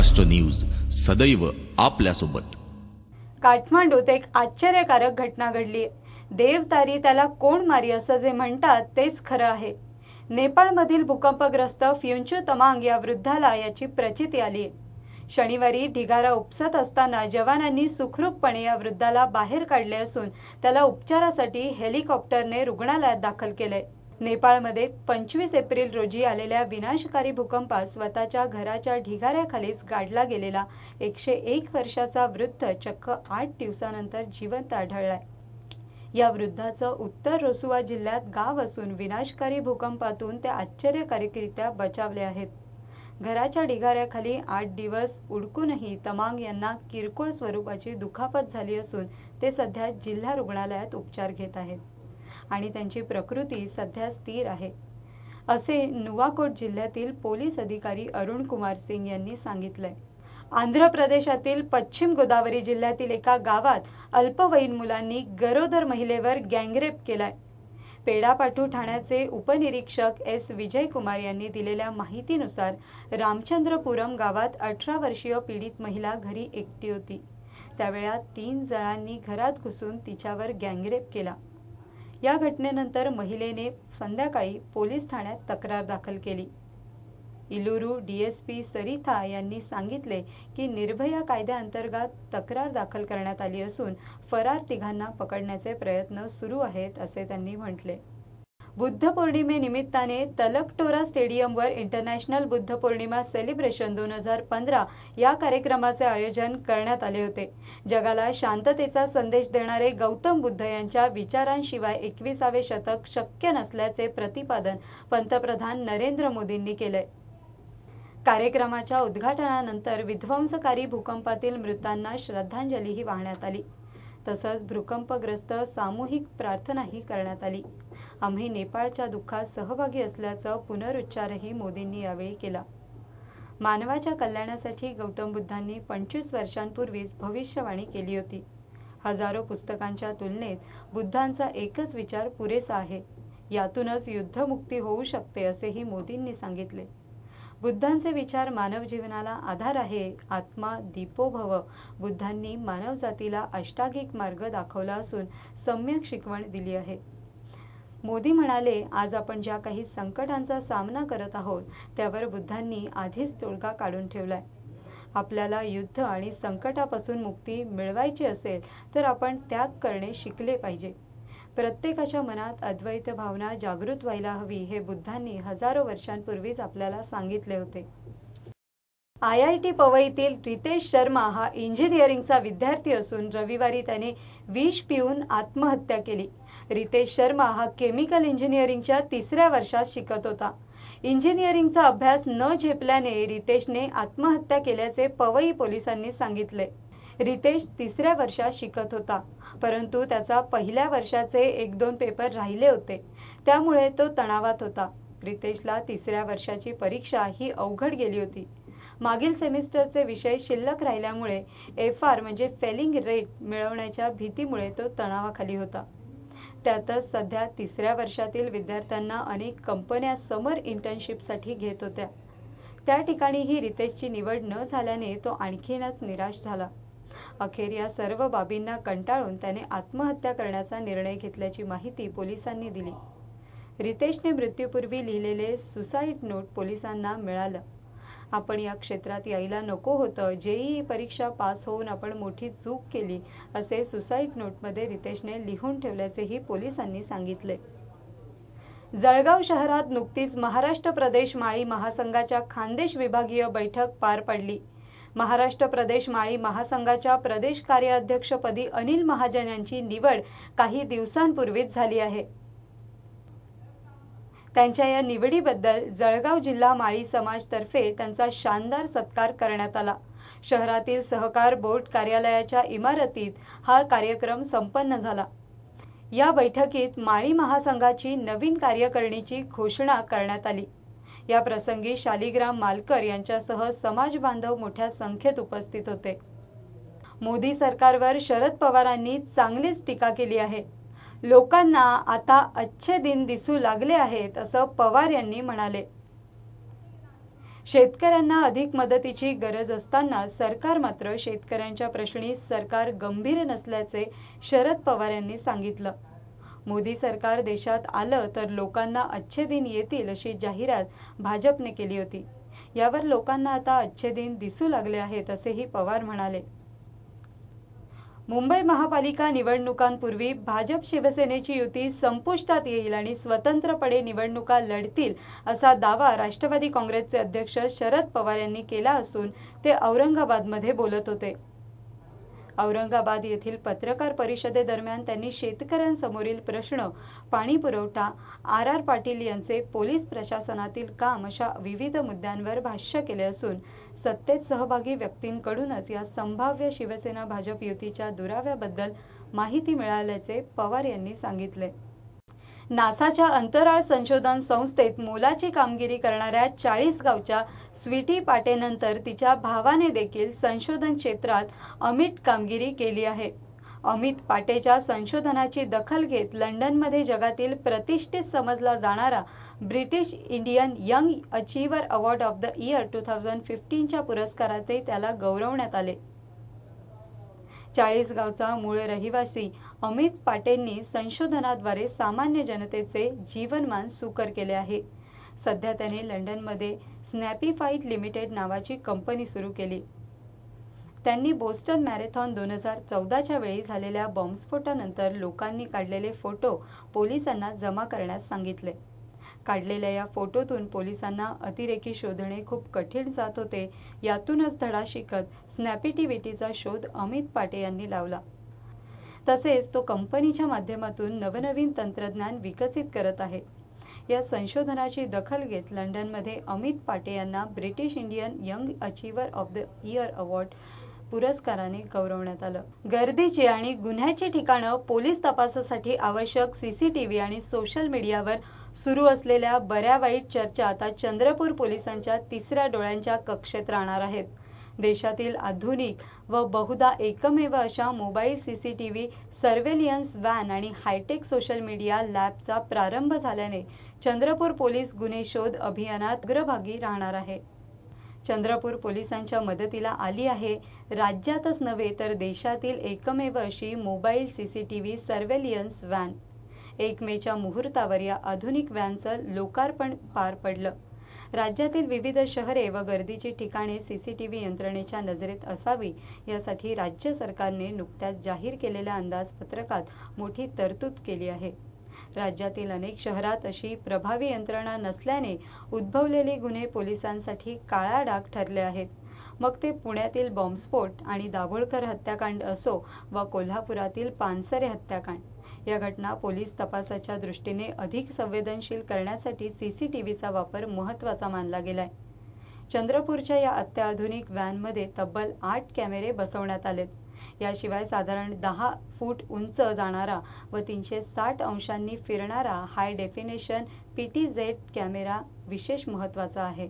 Maharashtra news सदैव आपल्यासोबत। काठमांडूत एक आश्चर्यकारक घटना घडली। देवतारी त्याला कोण मारी असं जे म्हणतात तेच खरं आहे। नेपाळमधील भूकंपग्रस्त फ्युंचू तमांग या वृद्धाला याची प्रचिती आली। शनिवारी ढिगारा उपसत असताना जवानांनी सुखरूपपणे या वृद्धाला बाहेर काढले असून त्याला उपचारासाठी हेलिकॉप्टरने रुग्णालयात दाखल केले। नेपाळमध्ये 25 एप्रिल रोजी आलेल्या विनाशकारी भूकंपात स्वतःच्या घराच्या ढिगाऱ्याखालीच गाडला गेलेला 101 वर्षाचा वृद्ध चक्क 8 दिवसानंतर जिवंत आढळलाय। या वृद्धाचं उत्तर रसुआ जिल्ह्यात गाव असून विनाशकारी भूकंपातून ते आश्चर्यकारकरित्या बचावले आहेत। घराच्या ढिगाऱ्याखाली 8 दिवस उडकूनही तमांग यांना किरकोळ स्वरूपाची दुखापत झाली असून ते सध्या जिल्हा रुग्णालयात उपचार घेत आहेत आणि त्यांची प्रकृती सध्या स्थिर आहे, असे नुवाकोट जिल्ह्यातील पोलीस अधिकारी अरुण कुमार सिंग यांनी सांगितले। आंध्र प्रदेशातील पश्चिम गोदावरी जिल्ह्यातील एका गावात अल्पवयीन मुलांनी गरोदर महिलेवर गँगरेप केलाय। पेडापाटू ठाण्याचे उपनिरीक्षक एस विजय कुमार यांनी दिलेल्या माहितीनुसार रामचंद्रपुरम गावात 18 वर्षीय पीडित महिला घरी एकटी होती। त्यावेळी 3 जणांनी घरात घुसून तिच्यावर गँगरेप केला। या घटनेनंतर महिलेने संध्याकाळी पोलीस ठाण्यात तक्रार दाखल केली। इलुरू डीएसपी सरिता यांनी सांगितले की निर्भया कायद्याअंतर्गत तक्रार दाखल करण्यात आली असून फरार तिघांना पकडण्याचे प्रयत्न सुरू आहेत, असे त्यांनी म्हटले। बुद्ध पौर्णिमेनिमित्ताने तलकटोरा स्टेडियमवर इंटरनॅशनल बुद्ध पौर्णिमा सेलिब्रेशन 2015 या कार्यक्रमाचे आयोजन करण्यात आले होते। जगाला शांततेचा संदेश देणारे गौतम बुद्ध यांच्या विचारांशिवाय 21वे शतक शक्य नसल्याचे प्रतिपादन पंतप्रधान नरेंद्र मोदींनी केले। कार्यक्रमाच्या उद्घाटनानंतर विध्वंसकारी भूकंपातील मृतांना श्रद्धांजलीही वाहण्यात आली। तसंच भूकंपग्रस्त सामूहिक प्रार्थनाही करण्यात आली। आम्ही नेपाळच्या दुःखात सहभागी असल्याचा पुनरुच्चारही मोदींनी यावेळी केला। मानवाच्या कल्याणासाठी गौतम बुद्धांनी 25 वर्षांपूर्वीच भविष्यवाणी केली होती। हजारो पुस्तकांच्या तुलनेत बुद्धांचा एकच विचार पुरेसा आहे, यातूनच युद्धमुक्ती होऊ शकते, असेही मोदींनी सांगितले। बुद्धांचे विचार मानव जीवनाला आधार आहे। आत्मा दीपो भव। बुद्धांनी मानवजातीला अष्टांगिक मार्ग दाखवला असून सम्यक शिकवण दिली आहे। मोदी म्हणाले, आज आपण ज्या काही संकटांचा सामना करत आहोत त्यावर बुद्धांनी आधीच तोडगा काढून ठेवलाय। आपल्याला युद्ध आणि संकटापासून मुक्ती मिळवायची असेल तर आपण त्याग करणे शिकले पाहिजे। प्रत्येकाच्या मनात अद्वैत भावना जागृत व्हायला हवी, हे बुद्धांनी हजारो वर्षांपूर्वीच आपल्याला सांगितले होते। IIT पवईतील रितेश शर्मा हा इंजिनिअरिंगचा विद्यार्थी असून रविवारी त्याने विष पिऊन आत्महत्या केली। रितेश शर्मा हा केमिकल इंजिनिअरिंगच्या 3ऱ्या वर्षात शिकत होता। इंजिनिअरिंगचा अभ्यास न झेपल्याने रितेशने आत्महत्या केल्याचे पवई पोलिसांनी सांगितले। रितेश 3ऱ्या वर्षात शिकत होता, परंतु त्याचा पहिल्या वर्षाचे 1-2 पेपर राहिले होते, त्यामुळे तो तणावात होता। रितेशला 3ऱ्या वर्षाची परीक्षा ही अवघड गेली होती। मागील सेमिस्टरचे विषय शिल्लक राहिल्यामुळे FR म्हणजे फेलिंग रेट मिळवण्याच्या भीतीमुळे तो तणावाखाली होता। त्यातच सध्या 3ऱ्या वर्षातील विद्यार्थ्यांना अनेक कंपन्या समर इंटर्नशिपसाठी घेत होत्या। त्या ठिकाणीही रितेशची निवड न झाल्याने तो आणखीनच निराश झाला। अखेर या सर्व बाबींना कंटाळून त्याने आत्महत्या करण्याचा निर्णय घेतल्याची माहिती पोलिसांनी दिली। रितेशने मृत्यूपूर्वी लिहिलेले सुसाईड नोट पोलिसांना मिळालं। आपण या क्षेत्रात यायला नको होतं, JEE परीक्षा पास होऊन आपण मोठी चूक केली, असे सुसाईड नोटमध्ये रितेशने लिहून ठेवल्याचेही पोलिसांनी सांगितले। जळगाव शहरात नुकतीच महाराष्ट्र प्रदेश माळी महासंघाच्या खान्देश विभागीय बैठक पार पडली। महाराष्ट्र प्रदेश माळी महासंघाच्या प्रदेश कार्याध्यक्षपदी अनिल महाजन यांची निवड काही दिवसांपूर्वीच झाली आहे। त्यांच्या या निवडीबद्दल जळगाव जिल्हा माळी समाजतर्फे त्यांचा शानदार सत्कार करण्यात आला। शहरातील सहकार बोर्ड कार्यालयाच्या इमारतीत हा कार्यक्रम संपन्न झाला। या बैठकीत माळी महासंघाची नवीन कार्यकारिणीची घोषणा करण्यात आली। या प्रसंगी शालिग्राम मालकर यांच्यासह समाज बांधव मोठ्या संख्येत उपस्थित होते। मोदी सरकारवर शरद पवारांनी चांगलीच टीका केली आहे। लोकांना आता अच्छे दिन दिसू लागले आहेत, असं पवार यांनी म्हणाले। शेतकऱ्यांना अधिक मदतीची गरज असताना सरकार मात्र शेतकऱ्यांच्या प्रश्नी सरकार गंभीर नसल्याचे शरद पवार यांनी सांगितलं. मोदी सरकार देशात आलं तर लोकांना अच्छे दिन येतील अशी जाहिरात भाजपने केली होती. यावर लोकांना आता अच्छे दिन दिसू लागले आहेत असेही पवार म्हणाले. मुंबई महापालिका निवडणुकांपूर्वी भाजप शिवसेनेची युती संपुष्टात येईल आणि स्वतंत्रपणे निवडणुका लढतील असा दावा राष्ट्रवादी काँग्रेसचे अध्यक्ष शरद पवार यांनी केला असून ते औरंगाबादमध्ये बोलत होते. औरंगाबाद येथील पत्रकार परिषदेदरम्यान त्यांनी शेतकऱ्यांसमोरील प्रश्न, पाणी पुरवठा, आर पाटील यांचे पोलीस प्रशासनातील काम अशा विविध मुद्द्यांवर भाष्य केले असून सत्तेत सहभागी व्यक्तींकडूनच या संभाव्य शिवसेना भाजप युतीच्या दुराव्याबद्दल माहिती मिळाल्याचे पवार यांनी सांगितले. नासाच्या अंतराळ संशोधन संस्थेत मोलाची कामगिरी करणाऱ्या 40 गावच्या स्वीटी पाटेनंतर तिच्या भावाने देखील संशोधन क्षेत्रात अमिट कामगिरी केली आहे. अमित पाटेच्या संशोधनाची दखल घेत लंडनमध्ये जगातील प्रतिष्ठित समजला जाणारा British Indian young achiever award of the year 2015च्या पुरस्काराने त्याला गौरवण्यात आले. 40 गावचा मूळ रहिवासी अमित पाटेंनी संशोधनाद्वारे सामान्य जनतेचे जीवनमान सुकर केले आहे. सध्या त्याने लंडनमध्ये स्नॅपीफाईट लिमिटेड नावाची कंपनी सुरू केली. त्यांनी बोस्टन मॅरेथॉन 2014च्या वेळी झालेल्या बॉम्बस्फोटानंतर लोकांनी काढलेले फोटो पोलिसांना जमा करण्यास सांगितले. काढलेल्या या फोटोतून पोलिसांना अतिरेकी शोधणे खूप कठीण जात होते. यातूनच धडा शिकत स्नॅपिटिव्हिटीचा शोध अमित पाटे यांनी लावला. तसेच तो कंपनीच्या माध्यमातून नवनवीन तंत्रज्ञान विकसित करत आहे. या संशोधनाची दखल घेत लंडनमध्ये अमित पाटे यांना British Indian young achiever of the year award पुरस्काराने गौरवण्यात आलं. गर्दीची आणि गुन्ह्याची ठिकाणं पोलीस तपासासाठी आवश्यक सीसीटीव्ही आणि सोशल मीडियावर सुरू असलेल्या बऱ्या वाईट चर्चा आता चंद्रपूर पोलिसांच्या तिसऱ्या डोळ्यांच्या कक्षेत राहणार आहेत. देशातील आधुनिक व बहुधा एकमेव अशा मोबाईल सीसीटीव्ही सर्व्हेलियन्स व्हॅन आणि हायटेक सोशल मीडिया लॅबचा प्रारंभ झाल्याने चंद्रपूर पोलीस गुन्हे शोध अभियानात अग्रभागी राहणार आहे. चंद्रपूर पोलिसांच्या मदतीला आली आहे राज्यातच नव्हे तर देशातील एकमेव अशी मोबाईल सीसीटीव्ही सर्व्हेलियन्स व्हॅन. 1 मेच्या मुहूर्तावर या आधुनिक व्हॅनचं लोकार्पण पार पडलं. राज्यातील विविध शहरे व गर्दीची ठिकाणे सीसीटीव्ही यंत्रणेच्या नजरेत असावी यासाठी राज्य सरकारने नुकत्याच जाहीर केलेल्या अंदाजपत्रकात मोठी तरतूद केली आहे. राज्यातील अनेक शहरात अशी प्रभावी यंत्रणा नसल्याने उद्भवलेले गुन्हे पोलिसांसाठी काळा डाग ठरले आहेत. मग ते पुण्यातील बॉम्बस्फोट आणि दाभोळकर हत्याकांड असो वा कोल्हापुरातील पानसरे हत्याकांड. या घटना पोलीस तपासाच्या दृष्टीने अधिक संवेदनशील करण्यासाठी सीसीटीव्हीचा वापर महत्त्वाचा मानला गेलाय. चंद्रपूरच्या या अत्याधुनिक व्हॅनमध्ये तब्बल 8 कॅमेरे बसवण्यात आलेत. याशिवाय साधारण 10 फूट उंच जाणारा व 360 अंशांनी फिरणारा हाय डेफिनेशन PTZ कॅमेरा विशेष महत्त्वाचा आहे.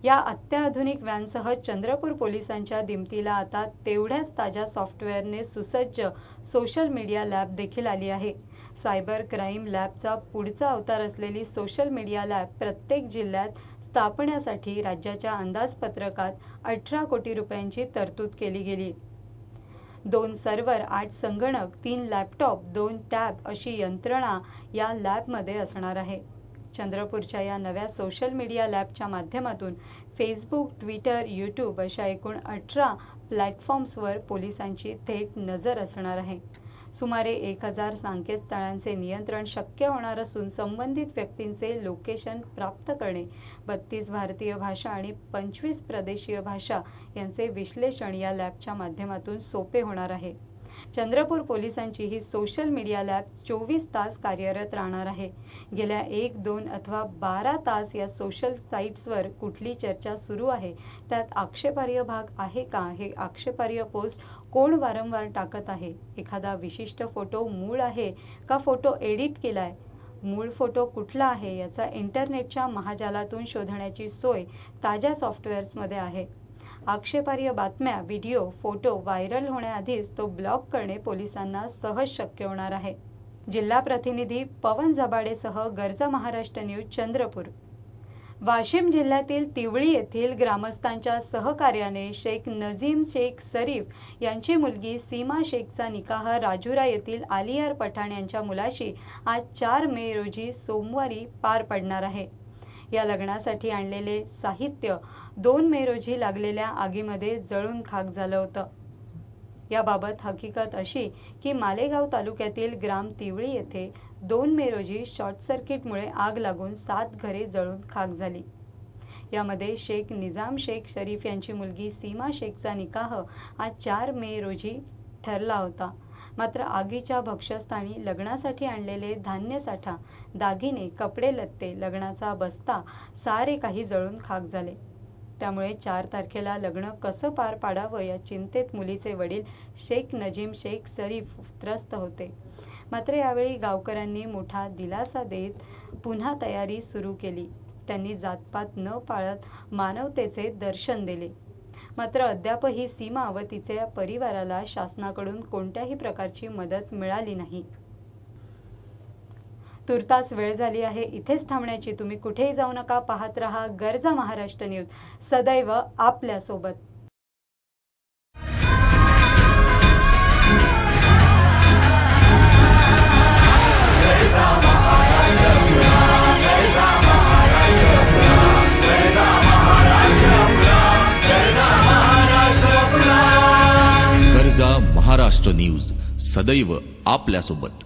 या अत्याधुनिक व्हॅनसह चंद्रपूर पोलिसांच्या दिमतीला आता तेवढ्याच ताज्या सॉफ्टवेअरने सुसज्ज सोशल मीडिया लॅब देखील आली आहे. सायबर क्राईम लॅबचा पुढचा अवतार असलेली सोशल मीडिया लॅब प्रत्येक जिल्ह्यात स्थापण्यासाठी राज्याच्या अंदाजपत्रकात 18 कोटी रुपयांची तरतूद केली गेली. 2 सर्व्हर, 8 संगणक, 3 लॅपटॉप, 2 टॅब अशी यंत्रणा या लॅबमध्ये असणार आहे. चंद्रपूरच्या या नव्या सोशल मीडिया लॅबच्या माध्यमातून फेसबुक, ट्विटर, यूट्यूब अशा एकूण 18 प्लॅटफॉर्म्सवर पोलिसांची थेट नजर असणार आहे. सुमारे 1000 संकेतस्थळांचे नियंत्रण शक्य होणार असून संबंधित व्यक्तींचे लोकेशन प्राप्त करणे, 32 भारतीय भाषा आणि 25 प्रदेशीय भाषा यांचे विश्लेषण या लॅबच्या माध्यमातून सोपे होणार आहे. चंद्रपूर पोलिसांची ही सोशल मीडिया लॅब 24 तास कार्यरत राहणार आहे. गेल्या 1, 2 अथवा 12 तास या सोशल साईट्सवर कुठली चर्चा सुरू आहे, त्यात आक्षेपार्ह भाग आहे का, हे आक्षेपार्ह पोस्ट कोण वारंवार टाकत आहे, एखादा विशिष्ट फोटो मूळ आहे का फोटो एडिट केलाय, मूळ फोटो कुठला आहे याचा इंटरनेटच्या महाजालातून शोधण्याची सोय ताज्या सॉफ्टवेअर्समध्ये आहे. आक्षेपार्ह बातम्या, व्हिडिओ, फोटो व्हायरल होण्याआधीच तो ब्लॉक करणे पोलिसांना सहज शक्य होणार आहे. जिल्हा प्रतिनिधी पवन झबाडेसह गर्जा महाराष्ट्र न्यूज चंद्रपूर. वाशिम जिल्ह्यातील तिवळी येथील ग्रामस्थांच्या सहकार्याने शेख नजीम शेख शरीफ यांची मुलगी सीमा शेखचा निकाह राजुरा येथील आलियार पठाण यांच्या मुलाशी आज 4 मे रोजी सोमवारी पार पडणार आहे। या लग्नासाठी आणलेले साहित्य 2 मे रोजी लागलेल्या आगीमध्ये जळून खाक झालं होतं। याबाबत हकीकत अशी की मालेगाव तालुक्यातील ग्राम तिवळी येथे 2 मे रोजी शॉर्ट सर्किटमुळे आग लागून 7 घरे जळून खाक झाली। यामध्ये शेख निजाम शेख शरीफ यांची मुलगी सीमा शेखचा निकाह आज 4 मे रोजी ठरला होता। मात्र आगीच्या भक्ष्यस्थानी लग्नासाठी आणलेले धान्य साठा, दागिने, कपडे लत्ते, लग्नाचा बस्ता सारे काही जळून खाक झाले। त्यामुळे 4 तारखेला लग्न कसं पार पाडावं या चिंतेत मुलीचे वडील शेख नजीम शेख शरीफ त्रस्त होते। मात्र यावेळी गावकऱ्यांनी मोठा दिलासा देत पुन्हा तयारी सुरू केली। त्यांनी जातपात न पाळत मानवतेचे दर्शन दिले। मात्र अद्यापही सीमा व तिच्या परिवाराला शासनाकडून कोणत्याही प्रकारची मदत मिळाली नाही। तुर्तास वेळ झाली आहे, इथेच थांबण्याची। तुम्ही कुठेही जाऊ नका, पाहत रहा गरजा महाराष्ट्र न्यूज, सदैव आपल्या सोबत। गरजा महाराष्ट्र न्यूज, सदैव आपल्या सोबत।